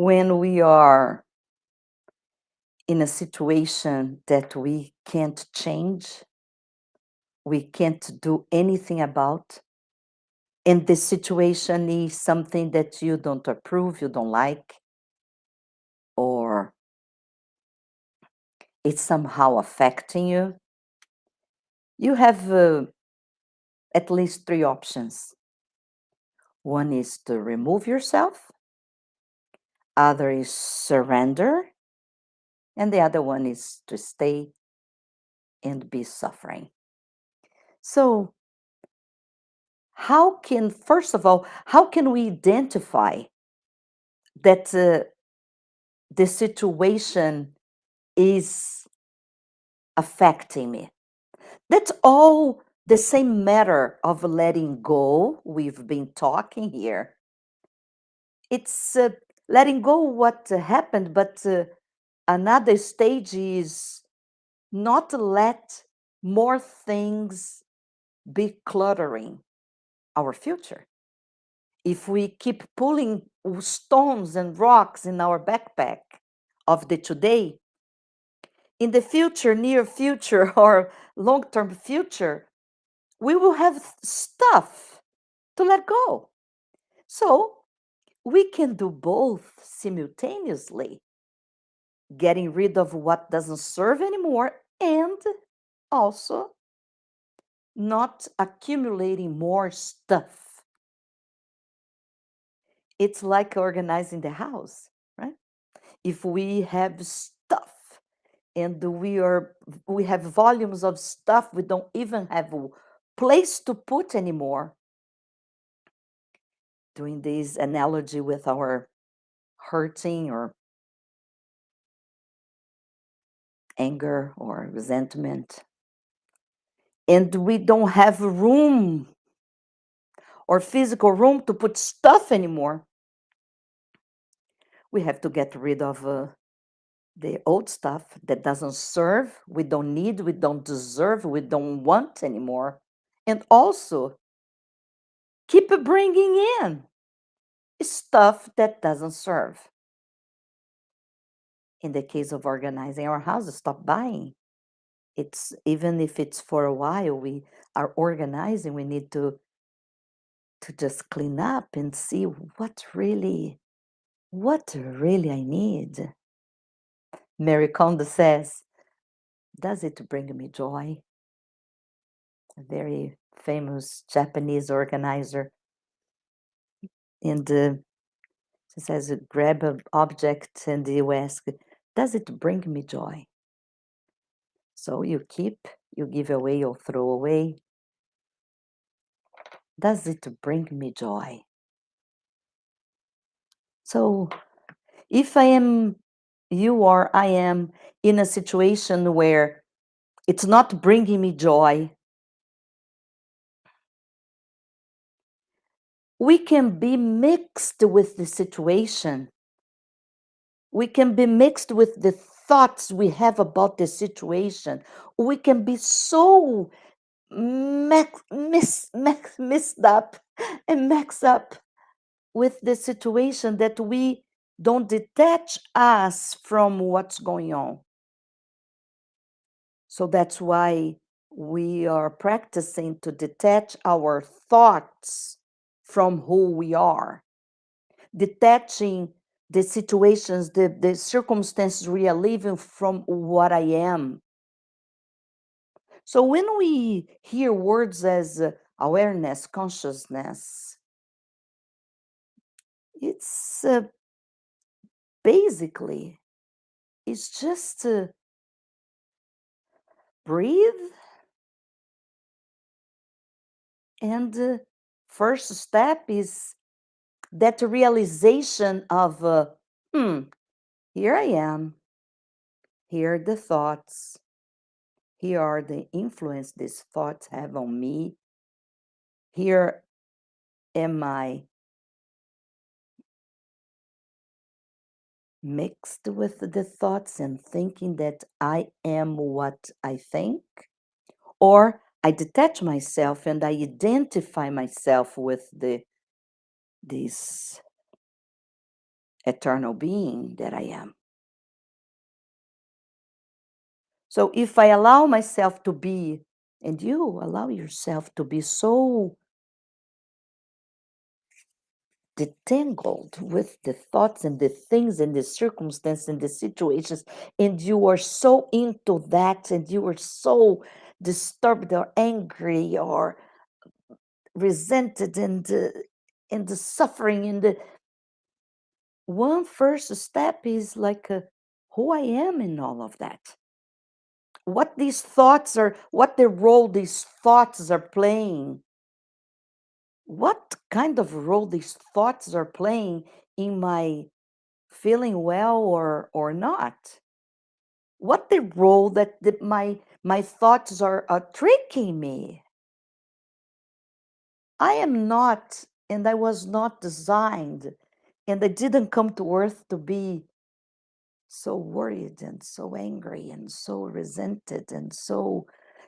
When we are in a situation that we can't change, we can't do anything about, and the situation is something that you don't approve, you don't like, or it's somehow affecting you, you have at least three options. One is to remove yourself, other is surrender, and the other one is to stay and be suffering. So, first of all, how can we identify that the situation is affecting me? That's all the same matter of letting go. We've been talking here. It's letting go what happened, but another stage is not to let more things be cluttering our future. If we keep pulling stones and rocks in our backpack of the today, in the future, near future, or long term future, we will have stuff to let go. So we can do both simultaneously, getting rid of what doesn't serve anymore and also not accumulating more stuff. It's like organizing the house, right? If we have stuff and we have volumes of stuff we don't even have a place to put anymore, doing this analogy with our hurting or anger or resentment, and we don't have room or physical room to put stuff anymore, we have to get rid of the old stuff that doesn't serve, we don't need, we don't deserve, we don't want anymore, and also keep bringing in stuff that doesn't serve. In the case of organizing our house, stop buying. It's even if it's for a while we are organizing, we need to just clean up and see what really I need. Mary Kondo says, does it bring me joy? A very famous Japanese organizer. And she says, grab an object and you ask, does it bring me joy? So you keep, you give away or throw away. Does it bring me joy? So if you or I am in a situation where it's not bringing me joy, we can be mixed with the situation. We can be mixed with the thoughts we have about the situation. We can be so mixed up and mixed up with the situation that we don't detach us from what's going on. So that's why we are practicing to detach our thoughts from who we are, detaching the situations, the circumstances we are living from what I am. So when we hear words as awareness, consciousness, it's basically it's just breathe and first step is that realization of here I am, here are the thoughts, here are the influence these thoughts have on me, here am I mixed with the thoughts and thinking that I am what I think, or I detach myself and I identify myself with these eternal being that I am. So if I allow myself to be, and you allow yourself to be so detangled with the thoughts and the things and the circumstances and the situations, and you are so into that, and you are so disturbed or angry or resented and the suffering and the one first step is like who I am in all of that. What these thoughts are, what the role these thoughts are playing, what kind of role these thoughts are playing in my feeling well or not. What the role that my thoughts are tricking me. I am not, and I was not designed, and I didn't come to earth to be so worried and so angry and so resented and so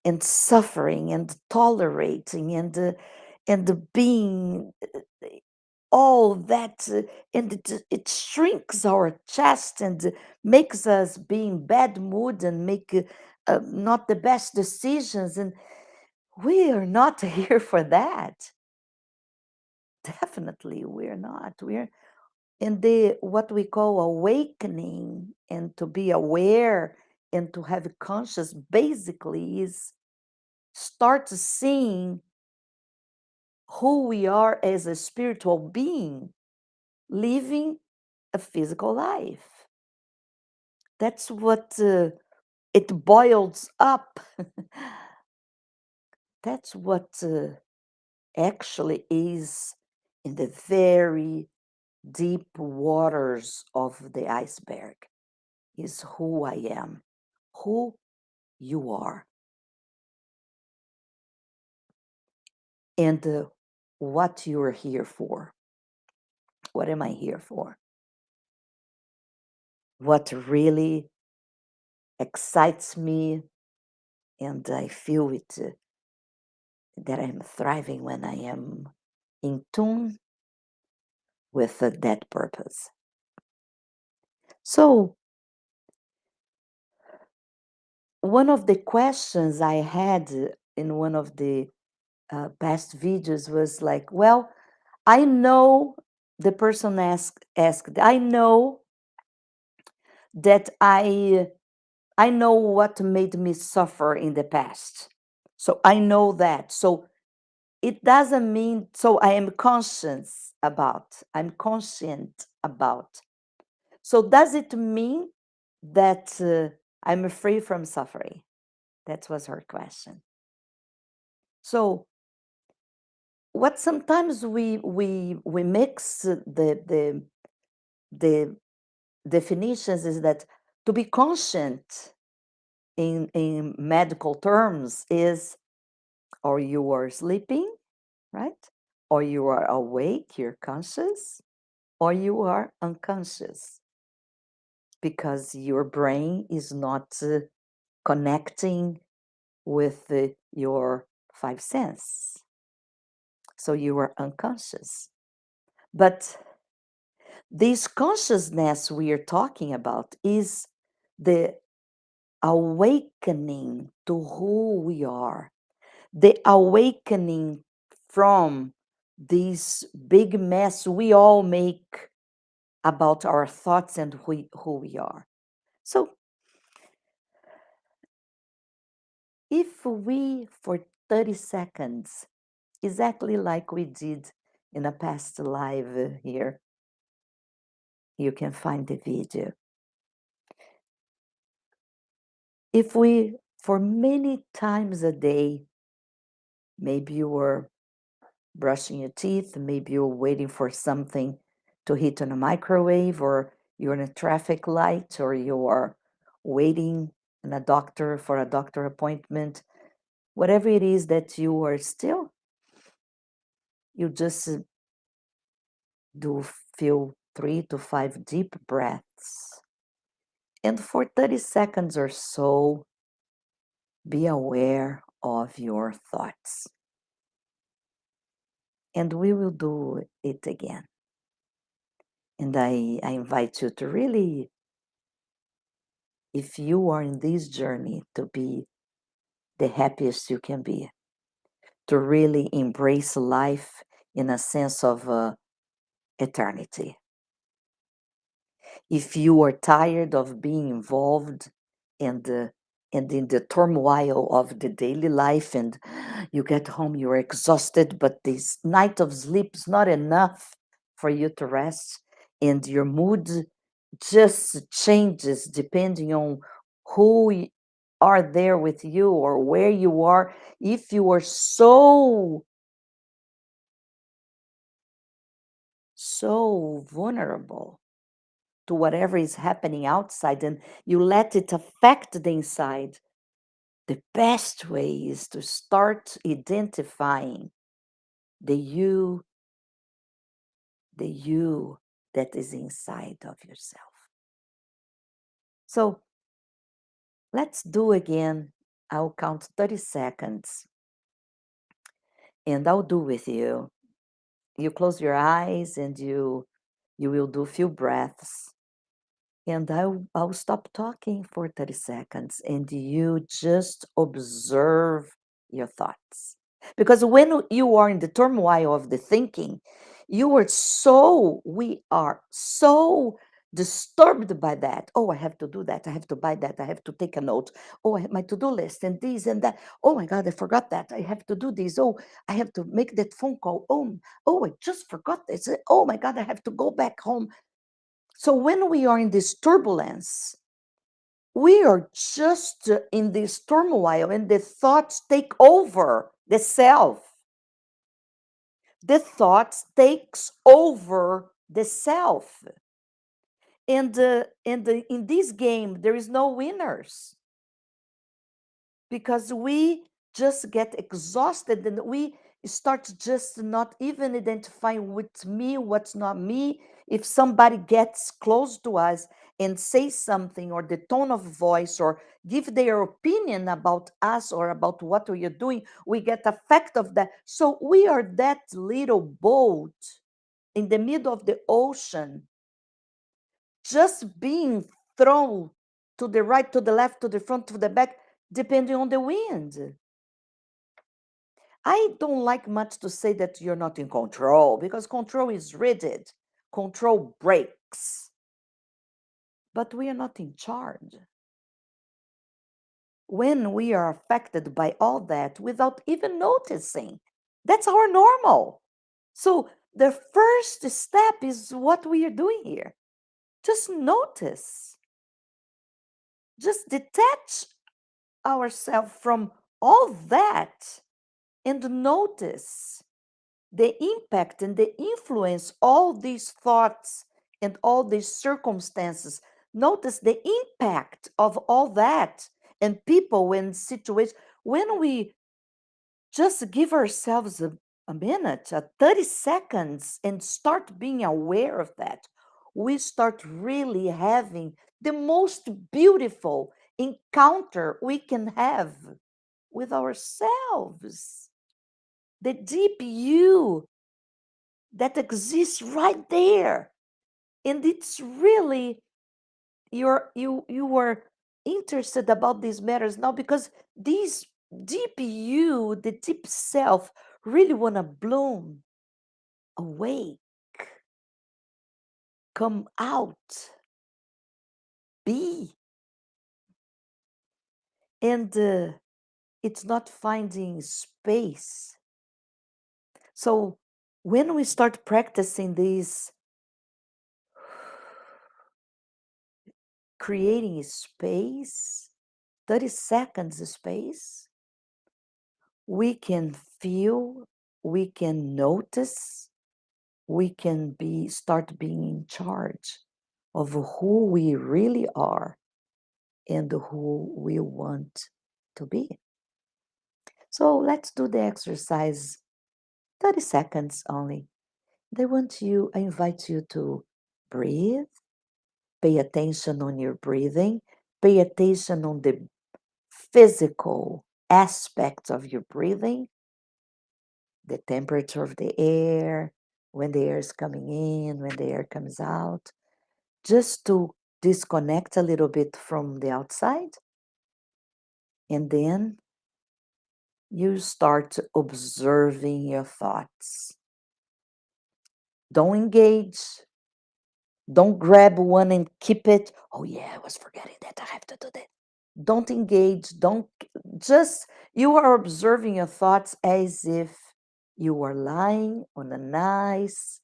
and suffering and tolerating and being all that and it shrinks our chest and makes us be in bad mood and make not the best decisions, and we are not here for that. Definitely we're not. We're in the what we call awakening, and to be aware and to have conscious basically is start seeing who we are as a spiritual being living a physical life. That's what it boils up. That's what actually is in the very deep waters of the iceberg is who I am, who you are, and what you're here for. What am I here for? What really excites me, and I feel it that I'm thriving when I am in tune with that purpose. So, one of the questions I had in one of the past videos was like, well, I know the person asked, I know that I know what made me suffer in the past. So I know that. So it doesn't mean, so I am conscious about, I'm conscient about. So does it mean that I'm free from suffering? That was her question. So what sometimes we mix the definitions is that to be conscient in medical terms is or you are sleeping, right? Or you are awake, you're conscious, or you are unconscious because your brain is not connecting with your five senses. So you are unconscious. But this consciousness we are talking about is the awakening to who we are, the awakening from this big mess we all make about our thoughts and who we are. So, if we, for 30 seconds, exactly like we did in a past live here, you can find the video. If we, for many times a day, maybe you were brushing your teeth, maybe you're waiting for something to hit on a microwave, or you're in a traffic light, or you are waiting in a doctor for a doctor appointment, whatever it is that you are still, you just do feel 3 to 5 deep breaths. And for 30 seconds or so, be aware of your thoughts. And we will do it again. And I invite you to really, if you are in this journey to be the happiest you can be, to really embrace life in a sense of eternity. If you are tired of being involved in in the turmoil of the daily life and you get home, you're exhausted, but this night of sleep is not enough for you to rest, and your mood just changes depending on who are there with you or where you are. If you are so vulnerable to whatever is happening outside and you let it affect the inside, the best way is to start identifying the you that is inside of yourself. So let's do again. I'll count 30 seconds and I'll do with you. You close your eyes and you will do a few breaths. And I'll stop talking for 30 seconds and you just observe your thoughts. Because when you are in the turmoil of the thinking, we are so disturbed by that. Oh, I have to do that. I have to buy that. I have to take a note. Oh, I have my to do list and this and that. Oh my God, I forgot that. I have to do this. Oh, I have to make that phone call. Oh, I just forgot this. Oh my God, I have to go back home. So when we are in this turbulence, we are just in this turmoil and the thoughts take over the self. The thoughts takes over the self. In this game, there is no winners because we just get exhausted and we start just not even identifying what's me, what's not me. If somebody gets close to us and says something or the tone of voice or give their opinion about us or about what we are doing, we get affect of that. So we are that little boat in the middle of the ocean, just being thrown to the right, to the left, to the front, to the back, depending on the wind. I don't like much to say that you're not in control because control is rigid, control breaks, but we are not in charge. When we are affected by all that without even noticing, that's our normal. So the first step is what we are doing here. Just notice, just detach ourselves from all that and notice the impact and the influence all these thoughts and all these circumstances. Notice the impact of all that and people and situations. When we just give ourselves a minute, 30 seconds, and start being aware of that, we start really having the most beautiful encounter we can have with ourselves. The deep you that exists right there. And it's really you were interested about these matters now because these deep you, the deep self, really wanna bloom, awake, come out, be. And it's not finding space. So when we start practicing this, creating space, 30 seconds space, we can feel, we can notice, we can start being in charge of who we really are and who we want to be. So let's do the exercise, 30 seconds only. I invite you to breathe, pay attention on your breathing, pay attention on the physical aspects of your breathing, the temperature of the air, when the air is coming in, when the air comes out, just to disconnect a little bit from the outside. And then you start observing your thoughts. Don't engage. Don't grab one and keep it. Oh, yeah, I was forgetting that. I have to do that. Don't engage. Don't just, you are observing your thoughts as if you are lying on a nice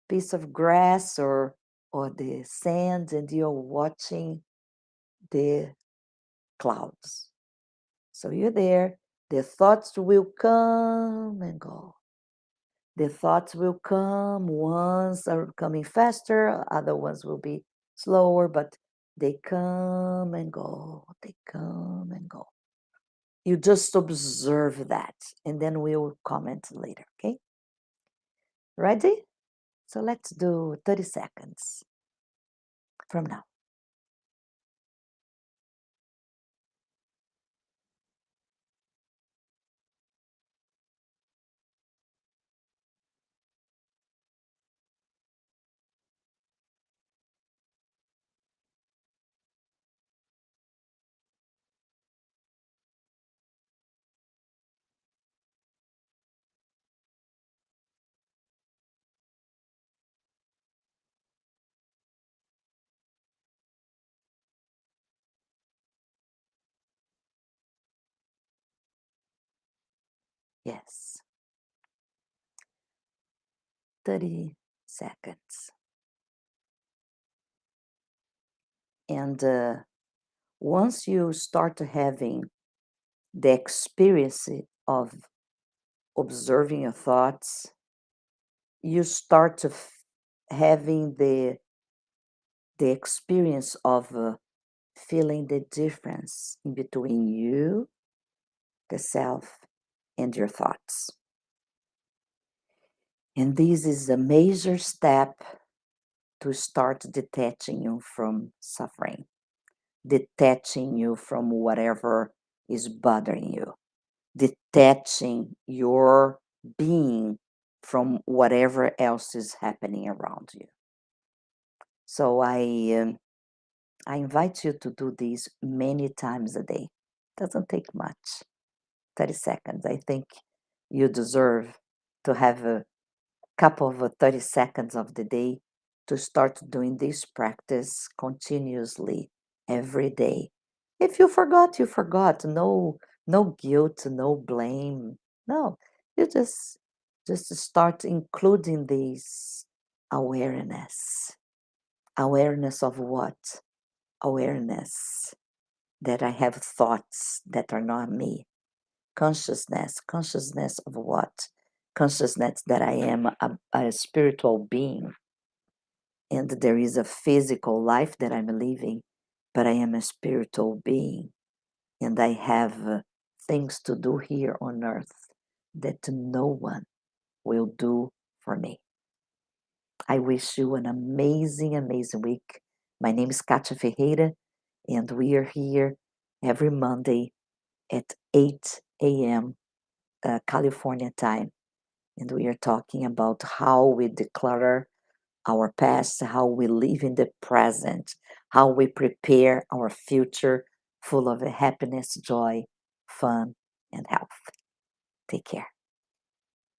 piece of grass or the sand and you're watching the clouds. So you're there. The thoughts will come and go. The thoughts will come. Ones are coming faster, other ones will be slower, but they come and go. They come and go. You just observe that, and then we'll comment later, okay? Ready? So let's do 30 seconds from now. Yes, 30 seconds. And once you start having the experience of observing your thoughts, you start to having the experience of feeling the difference in between you, the self, and your thoughts. And this is a major step to start detaching you from suffering, detaching you from whatever is bothering you, detaching your being from whatever else is happening around you. So I invite you to do this many times a day. Doesn't take much. 30 seconds. I think you deserve to have a couple of 30 seconds of the day to start doing this practice continuously every day. If you forgot, you forgot. No guilt, no blame. No, you just start including this awareness. Awareness of what? Awareness that I have thoughts that are not me. Consciousness of what? Consciousness that I am a spiritual being and there is a physical life that I'm living, but I am a spiritual being and I have things to do here on earth that no one will do for me. I wish you an amazing, amazing week. My name is Katia Ferreira, and we are here every Monday at 8 a.m. California time. And we are talking about how we declutter our past, how we live in the present, how we prepare our future full of happiness, joy, fun, and health. Take care.